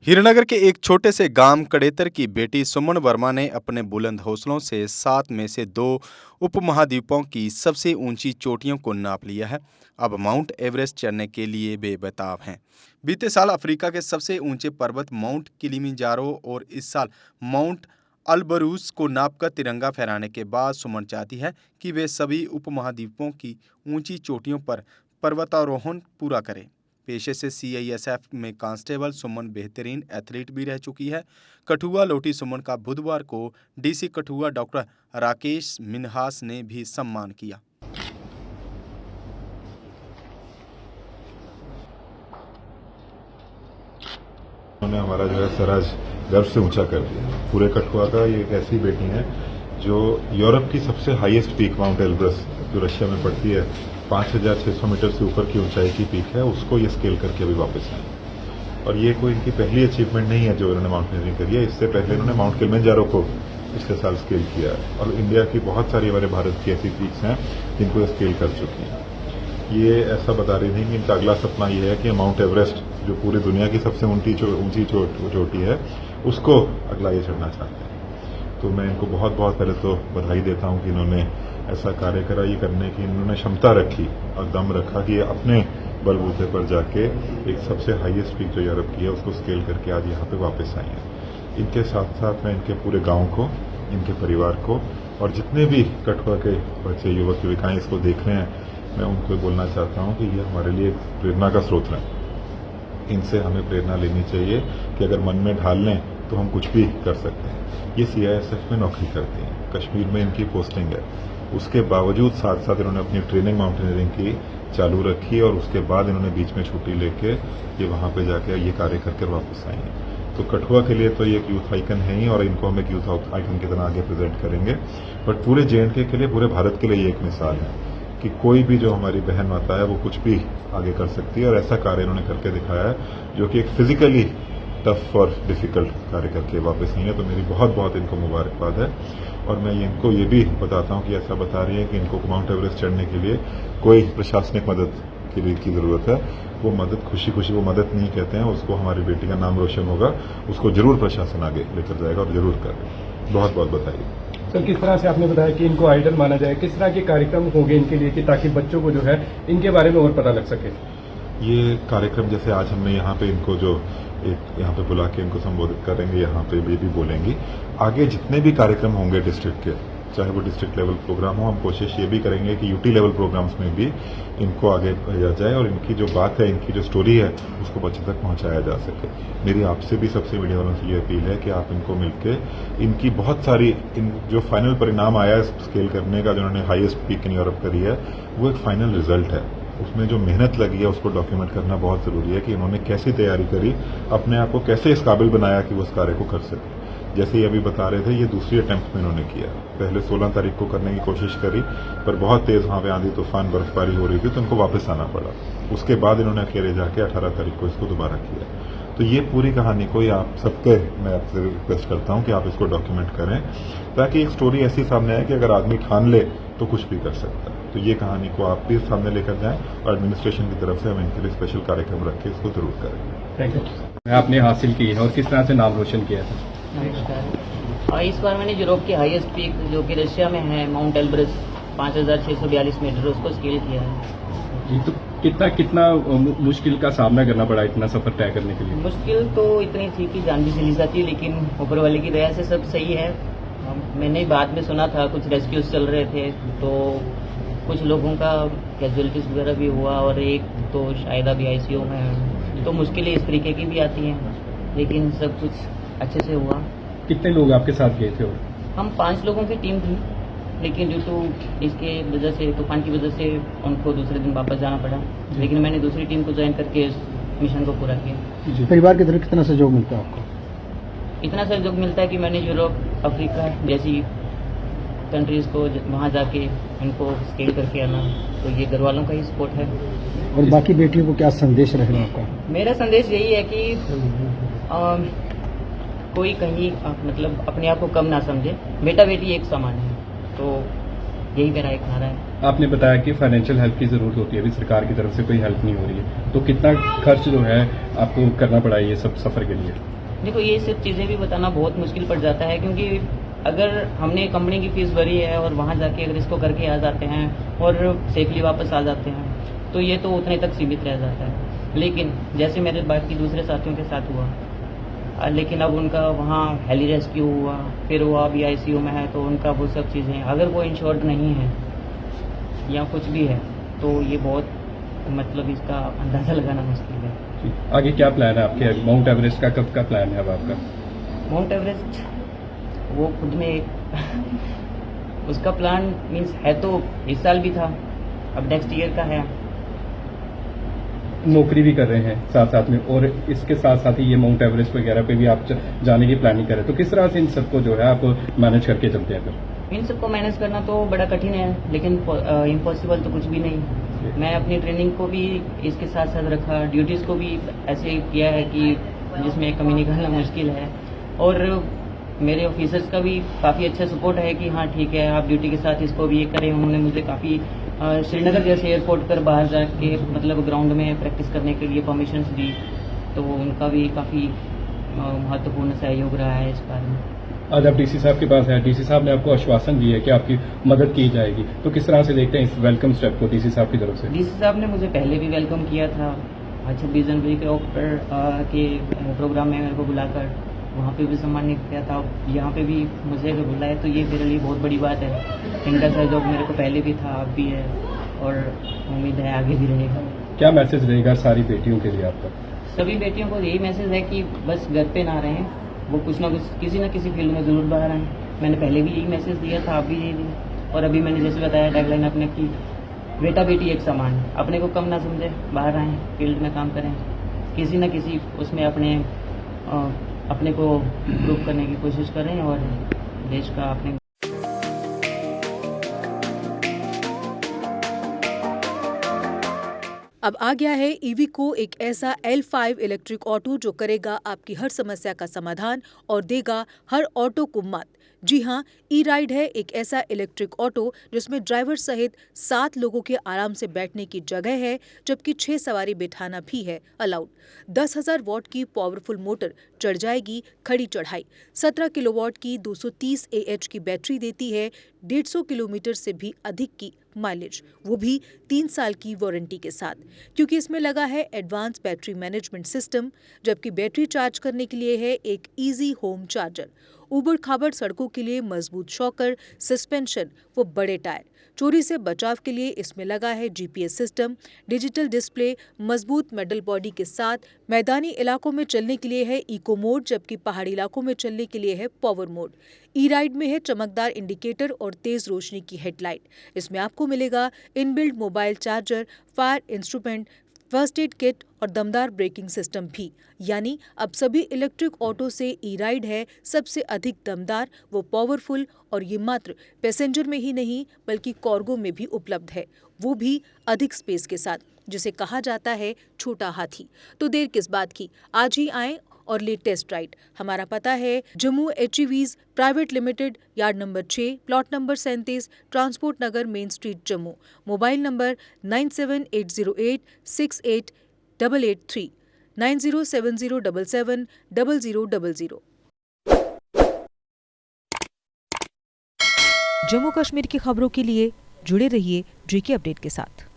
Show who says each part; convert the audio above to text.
Speaker 1: हीरानगर के एक छोटे से गांव कड़ेतर की बेटी सुमन वर्मा ने अपने बुलंद हौसलों से 7 में से 2 उपमहाद्वीपों की सबसे ऊंची चोटियों को नाप लिया है। अब माउंट एवरेस्ट चढ़ने के लिए बेताब हैं। बीते साल अफ्रीका के सबसे ऊंचे पर्वत माउंट किलिमंजारो और इस साल माउंट अल्बरूज को नापकर तिरंगा फहराने के बाद सुमन चाहती है कि वे सभी उपमहाद्वीपों की ऊंची चोटियों पर पर्वतारोहण पूरा करें। पेशे से सीआईएसएफ में कांस्टेबल सुमन बेहतरीन एथलीट भी रह चुकी है। कठुआ लौटी सुमन का बुधवार को डीसी कठुआ डॉक्टर राकेश मिन्हास ने भी सम्मान किया।
Speaker 2: उन्होंने हमारा जो है सराज गर्व से ऊंचा कर दिया। पूरे कठुआ का ये एक ऐसी बेटी है जो यूरोप की सबसे हाईएस्ट पीक माउंट एल्ब्रस जो रशिया में पड़ती है 5,600 मीटर से ऊपर की ऊंचाई की पीक है, उसको ये स्केल करके अभी वापस आए। और ये कोई इनकी पहली अचीवमेंट नहीं है जो इन्होंने माउंटेनियरिंग करी है। इससे पहले इन्होंने माउंट किलिमंजारो को पिछले साल स्केल किया है और इंडिया की बहुत सारी हमारे भारत की ऐसी पीक्स हैं जिनको ये स्केल कर चुकी हैं। ये ऐसा बता रही थी कि इनका अगला सपना ये है कि माउंट एवरेस्ट जो पूरी दुनिया की सबसे ऊंची चोटी है उसको अगला ये चढ़ना चाहते हैं। तो मैं इनको बहुत बहुत पहले तो बधाई देता हूं कि इन्होंने ऐसा कार्य करा। ये करने की इन्होंने क्षमता रखी और दम रखा कि अपने बलबूते पर जाके एक सबसे हाईएस्ट पीक जो यूरोप की है उसको स्केल करके आज यहाँ पे वापस आई हैं। इनके साथ साथ मैं इनके पूरे गांव को, इनके परिवार को और जितने भी कठुआ के बच्चे युवक युविकाएं इसको देख रहे हैं, मैं उनको बोलना चाहता हूं कि ये हमारे लिए प्रेरणा का स्रोत है। इनसे हमें प्रेरणा लेनी चाहिए कि अगर मन में ढाल लें तो हम कुछ भी कर सकते हैं। ये सीआईएसएफ में नौकरी करती हैं, कश्मीर में इनकी पोस्टिंग है। उसके बावजूद साथ साथ इन्होंने अपनी ट्रेनिंग माउंटेनियरिंग की चालू रखी और उसके बाद इन्होंने बीच में छुट्टी लेके ये वहां पे जाके ये कार्य करके वापस आई हैं। तो कठुआ के लिए तो ये एक यूथ आइकन है ही और इनको हम एक यूथ आइकन की तरह आगे प्रेजेंट करेंगे। बट पूरे जेएंडके के लिए, पूरे भारत के लिए ये एक मिसाल है कि कोई भी जो हमारी बहन माता है वो कुछ भी आगे कर सकती है और ऐसा कार्य इन्होंने करके दिखाया है जो कि एक फिजिकली टफ और डिफिकल्ट कार्य करके वापस आई है। तो मेरी बहुत बहुत इनको मुबारकबाद है और मैं इनको ये भी बताता हूँ कि ऐसा बता रही है कि इनको माउंट एवरेस्ट चढ़ने के लिए कोई प्रशासनिक मदद की जरूरत है। वो मदद खुशी खुशी वो मदद नहीं कहते हैं, उसको हमारी बेटी का नाम रोशन होगा, उसको जरूर प्रशासन आगे लेकर जाएगा और जरूर करेगा। बहुत बहुत बताइए
Speaker 3: सर, किस तरह से आपने बताया कि इनको आइडल माना जाए, किस तरह के कार्यक्रम होंगे इनके लिए कि ताकि बच्चों को जो है इनके बारे में और पता लग सके?
Speaker 2: ये कार्यक्रम जैसे आज हमने यहाँ पे इनको जो एक यहाँ पे बुला के इनको संबोधित करेंगे, यहाँ पे भी बोलेंगी। आगे जितने भी कार्यक्रम होंगे डिस्ट्रिक्ट के, चाहे वो डिस्ट्रिक्ट लेवल प्रोग्राम हो, हम कोशिश ये भी करेंगे कि यूटी लेवल प्रोग्राम्स में भी इनको आगे भेजा जाए और इनकी जो बात है, इनकी जो स्टोरी है उसको बच्चों तक पहुंचाया जा सके। मेरी आपसे भी सबसे मीडिया वालों से ये अपील है कि आप इनको मिलके इनकी बहुत सारी जो फाइनल परिणाम आया है स्केल करने का, जो उन्होंने हाईएस्ट पीक इन यूरोप करी है, वो एक फाइनल रिजल्ट है। उसमें जो मेहनत लगी है उसको डॉक्यूमेंट करना बहुत जरूरी है कि इन्होंने कैसी तैयारी करी, अपने आप को कैसे इस काबिल बनाया कि वो उस कार्य को कर सके। जैसे ये अभी बता रहे थे, ये दूसरी अटेम्प्ट में इन्होंने किया। पहले 16 तारीख को करने की कोशिश करी पर बहुत तेज वहां पे आंधी तूफान बर्फबारी हो रही थी तो उनको वापस आना पड़ा। उसके बाद इन्होंने अकेले जाके 18 तारीख को इसको दोबारा किया। तो ये पूरी कहानी को आप सबके मैं आपसे रिक्वेस्ट करता हूं कि आप इसको डॉक्यूमेंट करें ताकि एक स्टोरी ऐसी सामने आए कि अगर आदमी ठान ले तो कुछ भी कर सकता है। तो ये कहानी को आप भी सामने लेकर जाएं और एडमिनिस्ट्रेशन की तरफ से हम इनके लिए स्पेशल कार्यक्रम रख के इसको जरूर करेंगे।
Speaker 3: Thank you. आपने हासिल की है और किस तरह से नाम रोशन किया था?
Speaker 4: नमस्कार। इस बार मैंने यूरोप की हाईएस्ट पीक जो कि रशिया में है माउंट एल्ब्रस 5,642 मीटर उसको स्केल किया है।
Speaker 3: तो कितना मुश्किल का सामना करना पड़ा इतना सफर तय करने के लिए?
Speaker 4: मुश्किल तो इतनी थी कि जान भी चली जाती है, लेकिन ऊपर वाले की दया से सब सही है। मैंने बाद में सुना था कुछ रेस्क्यूज चल रहे थे तो कुछ लोगों का कैजुअलिटीज वगैरह भी हुआ और एक तो शायद अभी आईसीयू में है। तो मुश्किलें इस तरीके की भी आती हैं, लेकिन सब कुछ अच्छे से हुआ।
Speaker 3: कितने लोग आपके साथ गए थे?
Speaker 4: हम 5 लोगों की टीम थी, लेकिन ड्यू टू इसके वजह से, तूफान की वजह से उनको दूसरे दिन वापस जाना पड़ा। लेकिन मैंने दूसरी टीम को ज्वाइन करके इस मिशन को पूरा किया।
Speaker 5: परिवार की तरफ कितना सहयोग मिलता है आपको?
Speaker 4: इतना सहयोग मिलता है कि मैंने यूरोप, अफ्रीका जैसी कंट्रीज को वहाँ जाके इनको स्केल करके आना, तो ये घर वालों का ही सपोर्ट है।
Speaker 5: और बाकी बेटियों को क्या संदेश रहेगा आपका?
Speaker 4: मेरा संदेश यही है कि कोई कहीं मतलब अपने आप को कम ना समझे, बेटा बेटी एक समान है। तो यही मेरा एक नारा है।
Speaker 3: आपने बताया कि फाइनेंशियल हेल्प की जरूरत होती है, अभी सरकार की तरफ से कोई हेल्प नहीं हो रही है, तो कितना खर्च जो है आपको करना पड़ा ये सब सफर के लिए?
Speaker 4: देखो ये सब चीज़ें भी बताना बहुत मुश्किल पड़ जाता है, क्योंकि अगर हमने कंपनी की फ़ीस भरी है और वहाँ जाके अगर इसको करके आ जाते हैं और सेफली वापस आ जाते हैं तो ये तो उतने तक सीमित रह जाता है। लेकिन जैसे मेरे बाकी दूसरे साथियों के साथ हुआ, लेकिन अब उनका वहाँ हेली रेस्क्यू हुआ, फिर वो अभी आईसीयू में है, तो उनका वो सब चीज़ें अगर वो इंश्योर्ड नहीं है या कुछ भी है तो ये बहुत मतलब इसका अंदाज़ा लगाना मुश्किल है।
Speaker 3: आगे क्या प्लान है आपके? माउंट एवरेस्ट का कब का प्लान है अब आपका?
Speaker 4: माउंट एवरेस्ट वो खुद में उसका प्लान मीन्स है तो इस साल भी था, अब नेक्स्ट ईयर का है।
Speaker 3: नौकरी भी कर रहे हैं साथ साथ में, और इसके साथ साथ ही ये माउंट एवरेस्ट वगैरह पे भी आप जाने की प्लानिंग करें, तो किस तरह से इन सबको जो है आप मैनेज करके चलते हैं फिर?
Speaker 4: इन सबको मैनेज करना तो बड़ा कठिन है, लेकिन इम्पॉसिबल तो कुछ भी नहीं। मैं अपनी ट्रेनिंग को भी इसके साथ साथ रखा, ड्यूटीज़ को भी ऐसे किया है कि जिसमें कमी निकालना मुश्किल है, और मेरे ऑफिसर्स का भी काफ़ी अच्छा सपोर्ट है कि हाँ ठीक है आप ड्यूटी के साथ इसको भी ये करें। उन्होंने मुझे काफ़ी श्रीनगर जैसे एयरपोर्ट पर बाहर जाके मतलब ग्राउंड में प्रैक्टिस करने के लिए परमिशंस दी, तो उनका भी काफ़ी महत्वपूर्ण सहयोग रहा है इस बारे में।
Speaker 3: आज आप डीसी साहब के पास हैं, डीसी साहब ने आपको आश्वासन दिया है कि आपकी मदद की जाएगी, तो किस तरह से देखते हैं इस वेलकम स्टेप को डीसी साहब की तरफ से?
Speaker 4: डीसी साहब ने मुझे पहले भी वेलकम किया था, 26 जनवरी के प्रोग्राम में मेरे को बुलाकर वहाँ पे भी सम्मानित किया था। यहाँ पे भी मुझे अगर बुलाया तो ये मेरे लिए बहुत बड़ी बात है। इनका सहयोग मेरे को पहले भी था, अब भी है, और उम्मीद है आगे भी रहेगा।
Speaker 3: क्या मैसेज रहेगा सारी बेटियों के लिए आपका?
Speaker 4: सभी बेटियों को यही मैसेज है कि बस घर पे ना रहें, वो कुछ ना कुछ किसी न किसी फील्ड में ज़रूर बाहर आएँ। मैंने पहले भी यही मैसेज दिया था, आप भी यही दिया, और अभी मैंने जैसे बताया टैगलाइन अपने की, बेटा बेटी एक समान, अपने को कम ना समझे, बाहर आएँ, फील्ड में काम करें, किसी न किसी उसमें अपने को इम्प्रूव करने की कोशिश करें और देश का अपने।
Speaker 6: अब आ गया है ईवीको, एक ऐसा L5 इलेक्ट्रिक ऑटो जो करेगा आपकी हर समस्या का समाधान और देगा हर ऑटो को मत। जी हां, ई राइड है एक ऐसा इलेक्ट्रिक ऑटो जिसमें ड्राइवर सहित 7 लोगों के आराम से बैठने की जगह है, जबकि 6 सवारी बिठाना भी है अलाउड। 10,000 वॉट की पावरफुल मोटर चढ़ जाएगी खड़ी चढ़ाई। 17 किलोवाट की 230 AH की बैटरी देती है 150 किलोमीटर से भी अधिक की माइलेज, वो भी 3 साल की वारंटी के साथ, क्योंकि इसमें लगा है एडवांस बैटरी मैनेजमेंट सिस्टम, जबकि बैटरी चार्ज करने के लिए है एक इजी होम चार्जर। उबड़ खाबड़ सड़कों के लिए मजबूत शॉकर, सस्पेंशन व बड़े टायर। चोरी से बचाव के लिए इसमें लगा है GPS सिस्टम, डिजिटल डिस्प्ले, मजबूत मेटल बॉडी के साथ। मैदानी इलाकों में चलने के लिए है इको मोड, जबकि पहाड़ी इलाकों में चलने के लिए है पावर मोड। ई राइड में है चमकदार इंडिकेटर और तेज रोशनी की हेडलाइट। इसमें आपको मिलेगा inbuilt mobile charger, fire instrument, first aid kit और दमदार ब्रेकिंग सिस्टम भी। यानी अब सभी इलेक्ट्रिक ऑटो से ई राइड है सबसे अधिक दमदार व पावरफुल, और ये मात्र पैसेंजर में ही नहीं बल्कि कार्गो में भी उपलब्ध है, वो भी अधिक स्पेस के साथ, जिसे कहा जाता है छोटा हाथी। तो देर किस बात की, आज ही आएं और ले टेस्ट राइड। हमारा पता है Jammu HEVs private limited, yard number 6, plot number 37, transport Nagar, main street, Jammu. Mobile number 9780868883, 9070770000। Jammu Kashmir की खबरों के लिए जुड़े रहिए JK अपडेट के साथ।